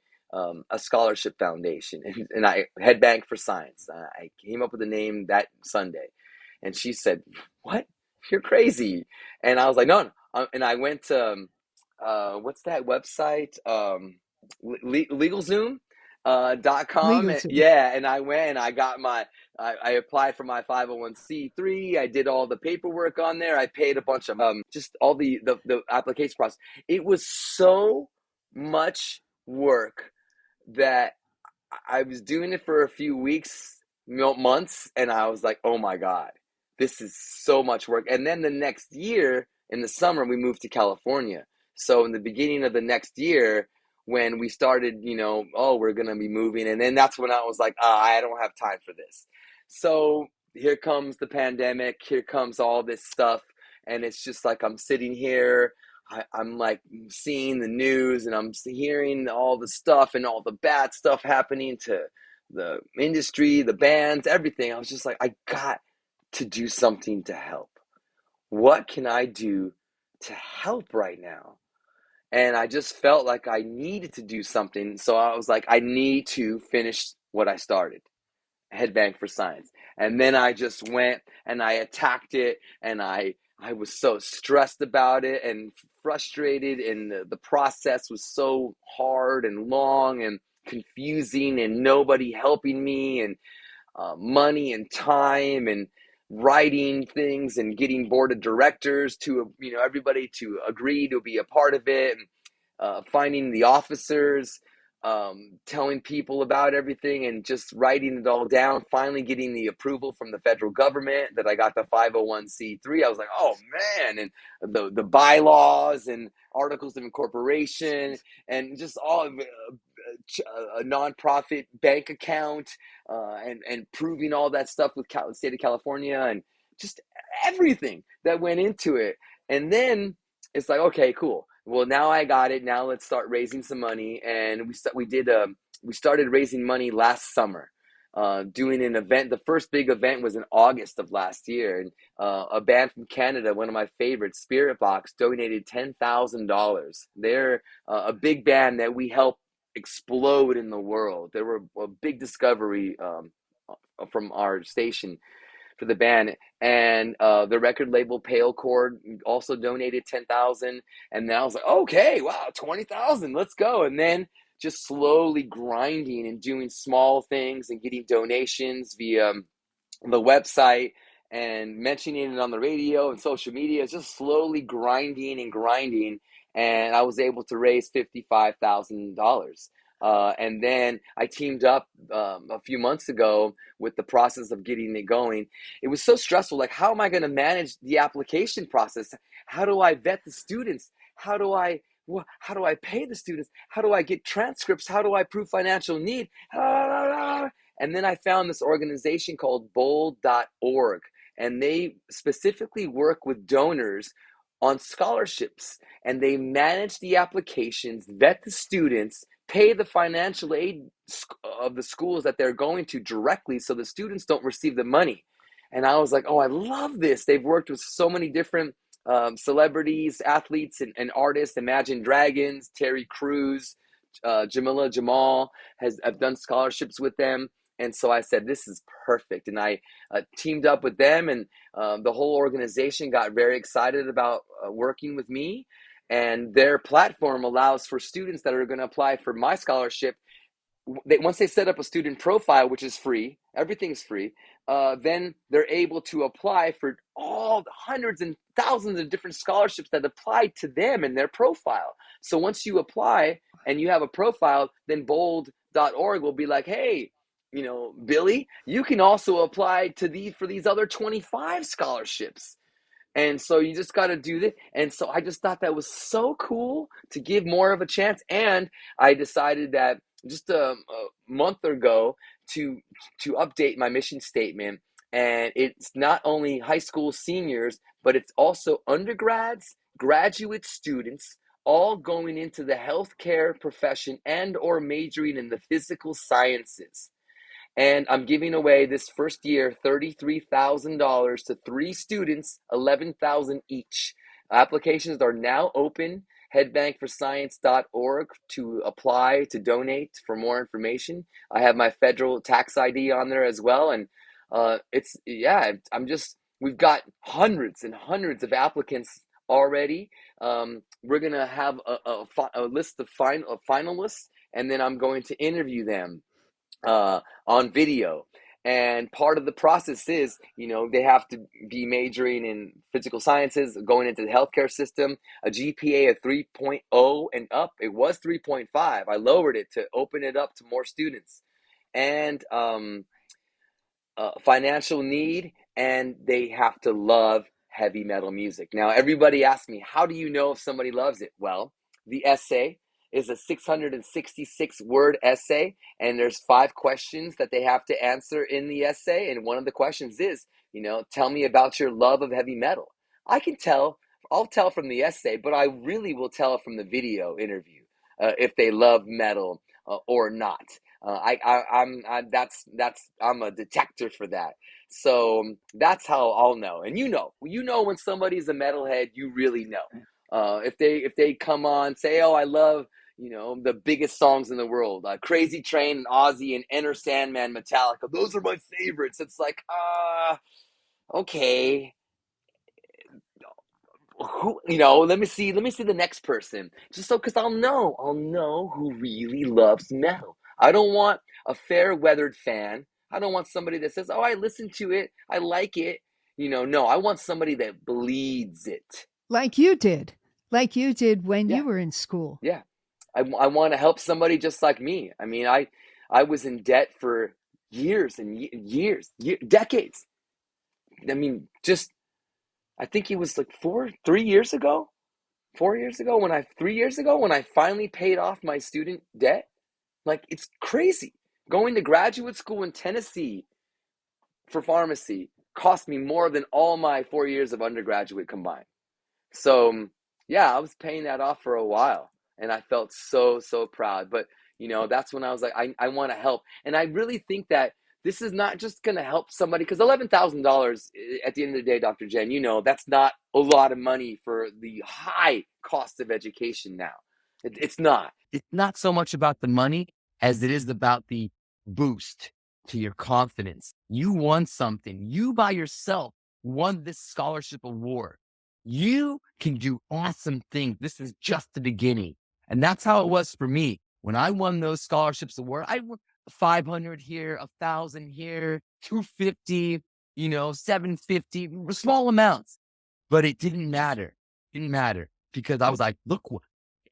scholarship foundation, and I Headbang for Science. I came up with the name that Sunday, and she said, "What? You're crazy!" And I was like, "No, no." And I went to what's that website? LegalZoom. .com. LegalZoom. Yeah, and I went and I got I applied for my 501c3. I did all the paperwork on there. I paid a bunch of just all the application process. It was so much work that I was doing it for a few weeks, months, and I was like, oh my God, this is so much work. And then the next year in the summer, we moved to California. So in the beginning of the next year, when we started, oh, we're going to be moving. And then that's when I was like, I don't have time for this. So here comes the pandemic. Here comes all this stuff. And it's just like I'm sitting here. I'm like seeing the news, and I'm hearing all the stuff and all the bad stuff happening to the industry, the bands, everything. I was just like, I got to do something to help. What can I do to help right now? And I just felt like I needed to do something. So I was like, I need to finish what I started, Headbang for Science. And then I just went and I attacked it, and I was so stressed about it and frustrated, and the process was so hard and long and confusing, and nobody helping me, and money and time and writing things and getting board of directors to everybody to agree to be a part of it, and finding the officers, telling people about everything and just writing it all down, finally getting the approval from the federal government that I got the 501c3. I was like, oh man, and the bylaws and articles of incorporation and just all a nonprofit bank account, and proving all that stuff with the state of California and just everything that went into it. And then it's like, okay, cool. Well, now I got it. Now let's start raising some money. And we started raising money last summer, doing an event. The first big event was in August of last year, and a band from Canada, one of my favorites, Spirit Box, donated $10,000. They're a big band that we help explode in the world. They were a big discovery from our station for the band, and the record label Pale Chord also donated 10,000. And then I was like, okay, wow, 20,000, let's go. And then just slowly grinding and doing small things and getting donations via the website and mentioning it on the radio and social media. It's just slowly grinding and grinding, and I was able to raise $55,000. And then I teamed up a few months ago with the process of getting it going. It was so stressful. Like, how am I going to manage the application process? How do I vet the students? How do I pay the students? How do I get transcripts? How do I prove financial need? And then I found this organization called bold.org, and they specifically work with donors on scholarships, and they manage the applications, vet the students, pay the financial aid of the schools that they're going to directly, so the students don't receive the money. And I was like, oh, I love this. They've worked with so many different celebrities, athletes, and artists. Imagine Dragons, Terry Crews, Jamila Jamal I've done scholarships with them. And so I said, this is perfect. And I teamed up with them, and the whole organization got very excited about working with me. And their platform allows for students that are going to apply for my scholarship. Once they set up a student profile, which is free, everything's free, then they're able to apply for all the hundreds and thousands of different scholarships that apply to them in their profile. So once you apply and you have a profile, then bold.org will be like, hey, Billy, you can also apply for these other 25 scholarships. And so you just got to do that. And so I just thought that was so cool to give more of a chance. And I decided that just a month ago to update my mission statement. And it's not only high school seniors, but it's also undergrads, graduate students, all going into the healthcare profession and or majoring in the physical sciences. And I'm giving away this first year $33,000 to 3 students, $11,000 each. Applications are now open. Headbankforscience.org to apply to donate for more information. I have my federal tax ID on there as well, and we've got hundreds and hundreds of applicants already. We're gonna have a list of finalists, and then I'm going to interview them on video. And part of the process is, they have to be majoring in physical sciences, going into the healthcare system, a GPA of 3.0 and up. It was 3.5. I lowered it to open it up to more students. And financial need, and they have to love heavy metal music. Now, everybody asks me, how do you know if somebody loves it? Well, the essay is a 666 word essay, and there's 5 questions that they have to answer in the essay. And one of the questions is, tell me about your love of heavy metal. I'll tell from the essay, but I really will tell from the video interview if they love metal or not. I'm a detector for that. So that's how I'll know. And when somebody's a metalhead, you really know. If they come on, say, oh, I love the biggest songs in the world, Crazy Train and Ozzy and Enter Sandman, Metallica. Those are my favorites. It's like, okay. Let me see the next person, just so, because I'll know who really loves metal. I don't want a fair weathered fan. I don't want somebody that says, oh, I listen to it, I like it. No, I want somebody that bleeds it. Like you did when Yeah. you were in school. Yeah. I want to help somebody just like me. I mean, I was in debt for years and decades. I mean, just I think it was like 3 years ago, 4 years ago when 3 years ago when I finally paid off my student debt. Like, it's crazy. Going to graduate school in Tennessee for pharmacy cost me more than all my 4 years of undergraduate combined. So yeah, I was paying that off for a while, and I felt so proud. But that's when I was like, I want to help, and I really think that this is not just going to help somebody, because $11,000 at the end of the day, Dr. Jen, that's not a lot of money for the high cost of education now. It's not. It's not so much about the money as it is about the boost to your confidence. You won something. You by yourself won this scholarship award. You can do awesome things. This is just the beginning. And that's how it was for me. When I won those scholarships award, I won 500 here, 1,000 here, 250, 750, small amounts. But it didn't matter. It didn't matter because I was like, look,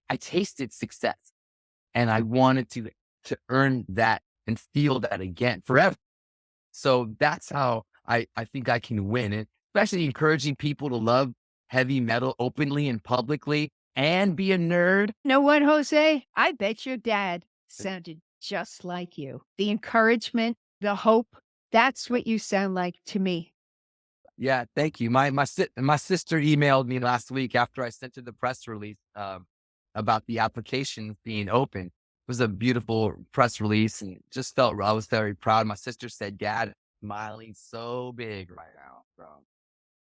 I tasted success, and I wanted to earn that and feel that again forever. So that's how I think I can win it, especially encouraging people to love heavy metal openly and publicly and be a nerd. You know what, Jose? I bet your dad sounded just like you. The encouragement, the hope, that's what you sound like to me. Yeah, thank you. My sister emailed me last week after I sent her the press release about the application being open. It was a beautiful press release, and just felt I was very proud. My sister said, "Dad, smiling so big right now, bro."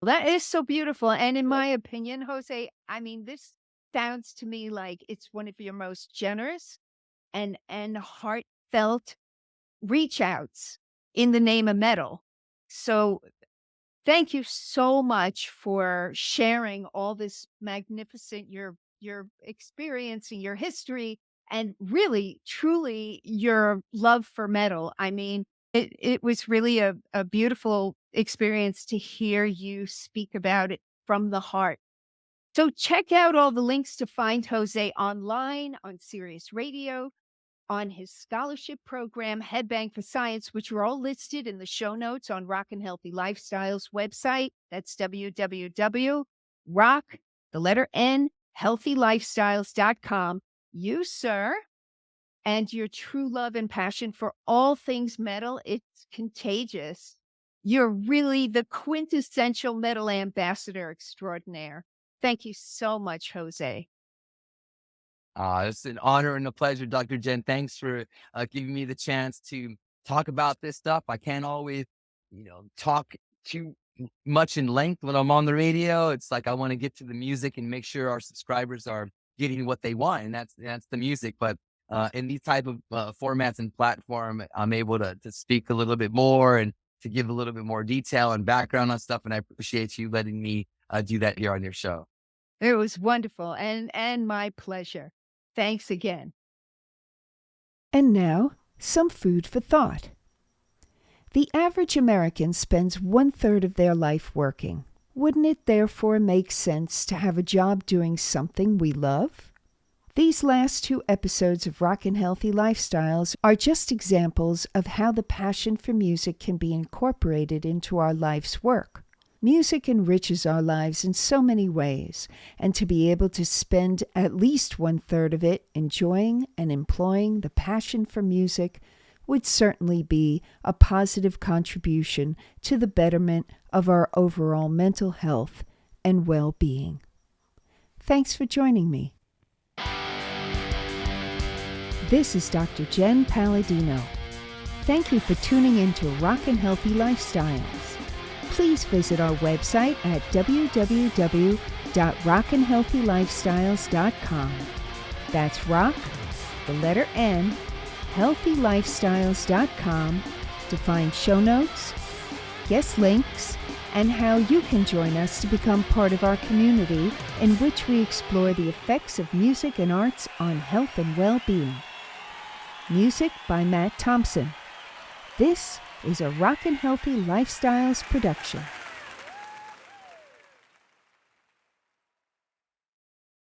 That is so beautiful. And in my opinion, Jose, I mean, this sounds to me like it's one of your most generous and heartfelt reach outs in the name of metal. So thank you so much for sharing all this magnificent, your experience and your history, and really, truly your love for metal. I mean, it was really a beautiful experience to hear you speak about it from the heart. So check out all the links to find Jose online, on Sirius Radio, on his scholarship program, Headbang for Science, which are all listed in the show notes on Rock and Healthy Lifestyles website. That's www.rock, the letter N, healthylifestyles.com. You, sir, and your true love and passion for all things metal, it's contagious. You're really the quintessential metal ambassador extraordinaire. Thank you so much, Jose. It's an honor and a pleasure, Dr. Jen. Thanks for giving me the chance to talk about this stuff. I can't always, talk too much in length when I'm on the radio. It's like I want to get to the music and make sure our subscribers are getting what they want, and that's the music. But in these type of formats and platform, I'm able to speak a little bit more and to give a little bit more detail and background on stuff. And I appreciate you letting me do that here on your show. It was wonderful and my pleasure. Thanks again. And now, some food for thought. The average American spends 1/3 of their life working. Wouldn't it therefore make sense to have a job doing something we love? These last 2 episodes of Rock and Healthy Lifestyles are just examples of how the passion for music can be incorporated into our life's work. Music enriches our lives in so many ways, and to be able to spend at least 1/3 of it enjoying and employing the passion for music would certainly be a positive contribution to the betterment of our overall mental health and well-being. Thanks for joining me. This is Dr. Jen Palladino. Thank you for tuning in to Rock and Healthy Lifestyles. Please visit our website at www.rockandhealthylifestyles.com. That's rock, the letter N, healthylifestyles.com to find show notes, guest links, and how you can join us to become part of our community in which we explore the effects of music and arts on health and well-being. Music by Matt Thompson. This is a Rock and Healthy Lifestyles production.